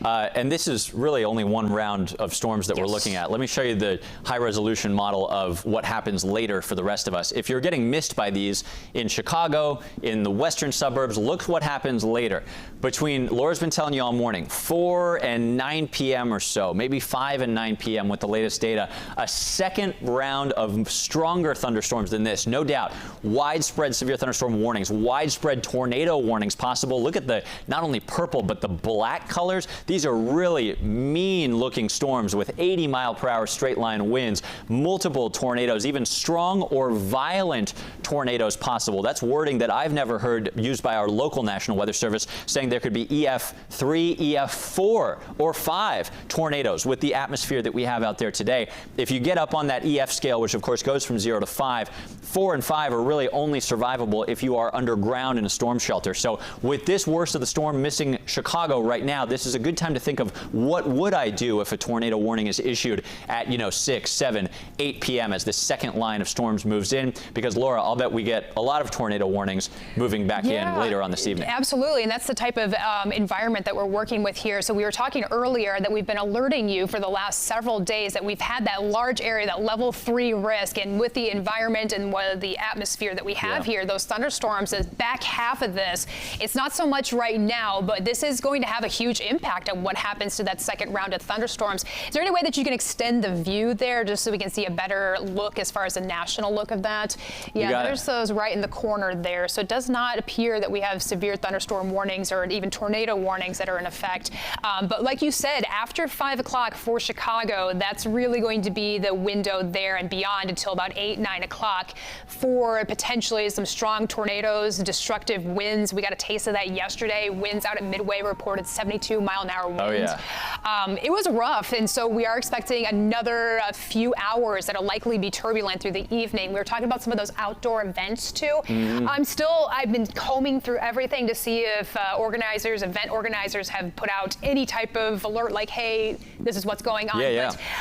And this is really only one round of storms that we're looking at. Let me show you the high-resolution model of what happens later for the rest of us. If you're getting missed by these in Chicago, in the western suburbs, look what happens later. Between, Laura's been telling you all morning, 4 and 9 p.m. or so, maybe 5 and 9 p.m. with the latest data, a second round of stronger thunderstorms than this, no doubt. Widespread severe thunderstorm warnings, widespread tornado warnings possible. Look at the not only purple, but the black colors. These are really mean-looking storms with 80-mile-per-hour straight-line winds, multiple tornadoes, even strong or violent tornadoes possible. That's wording that I've never heard used by our local National Weather Service, saying there could be EF3, EF4, or 5 tornadoes with the atmosphere that we have out there today. If you get up on that EF scale, which of course goes from 0 to 5, 4 and 5 are really only survivable if you are underground in a storm shelter. So with this worst of the storm missing Chicago right now, this is a good time to think of what would I do if a tornado warning is issued at, 6, 7, 8 p.m. as the second line of storms moves in. Because, Laura, I'll bet we get a lot of tornado warnings moving back in later on this evening. Absolutely, and that's the type of environment that we're working with here. So we were talking earlier that we've been alerting you for the last several days that we've had that large area, that level 3 risk, and with the environment and the atmosphere that we have here, those thunderstorms, the back half of this, it's not so much right now, but this is going to have a huge impact on what happens to that second round of thunderstorms. Is there any way that you can extend the view there just so we can see a better look as far as a national look of that? Yeah, there's those right in the corner there. So it does not appear that we have severe thunderstorm warnings or even tornado warnings that are in effect. But like you said, after 5 o'clock for Chicago, that's really going to be the window there and beyond until about 8, 9 o'clock for potentially some strong tornadoes, destructive winds. We got a taste of that yesterday. Winds out at Midway reported 72-mile-an-hour winds. Oh, yeah. It was rough, and so we are expecting another few hours that'll likely be turbulent through the evening. We were talking about some of those outdoor events, too. I've been combing through everything to see if event organizers have put out any type of alert like, hey, this is what's going on.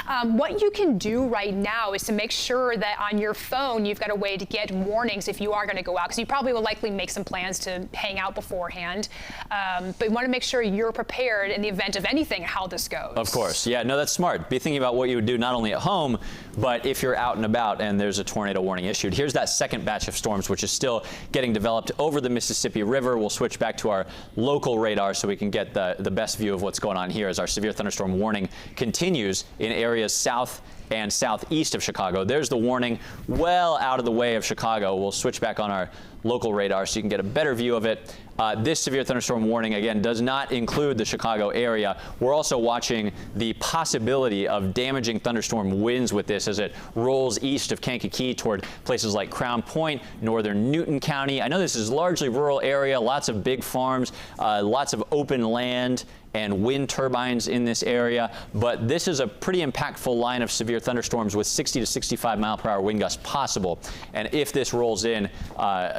But what you can do right now is to make sure that on your phone you've got a way to get warnings if you are going to go out, because you probably will likely make some plans to hang out beforehand. But you want to make sure you're prepared in the event of anything, how this goes. Of course. Yeah, no, that's smart. Be thinking about what you would do not only at home, but if you're out and about and there's a tornado warning issued. Here's that second batch of storms, which is still getting developed over the Mississippi River. We'll switch back to our local radar so we can get the best view of what's going on here as our severe thunderstorm warning continues in areas south and southeast of Chicago. There's the warning well out of the way of Chicago. We'll switch back on our local radar so you can get a better view of it. This severe thunderstorm warning, again, does not include the Chicago area. We're also watching the possibility of damaging thunderstorm winds with this as it rolls east of Kankakee toward places like Crown Point, northern Newton County. I know this is largely rural area, lots of big farms, lots of open land and wind turbines in this area, but this is a pretty impactful line of severe thunderstorms with 60 to 65 mile-per-hour wind gusts possible. And if this rolls in,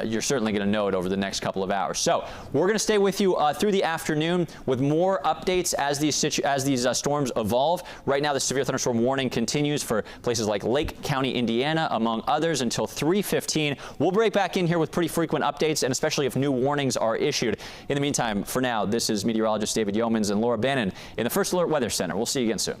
you're certainly going to know it over the next couple of hours. So we're going to stay with you through the afternoon with more updates as these storms evolve. Right now, the severe thunderstorm warning continues for places like Lake County, Indiana, among others, until 3:15. We'll break back in here with pretty frequent updates, and especially if new warnings are issued. In the meantime, for now, this is meteorologist David Yeomans and Laura Bannon in the First Alert Weather Center. We'll see you again soon.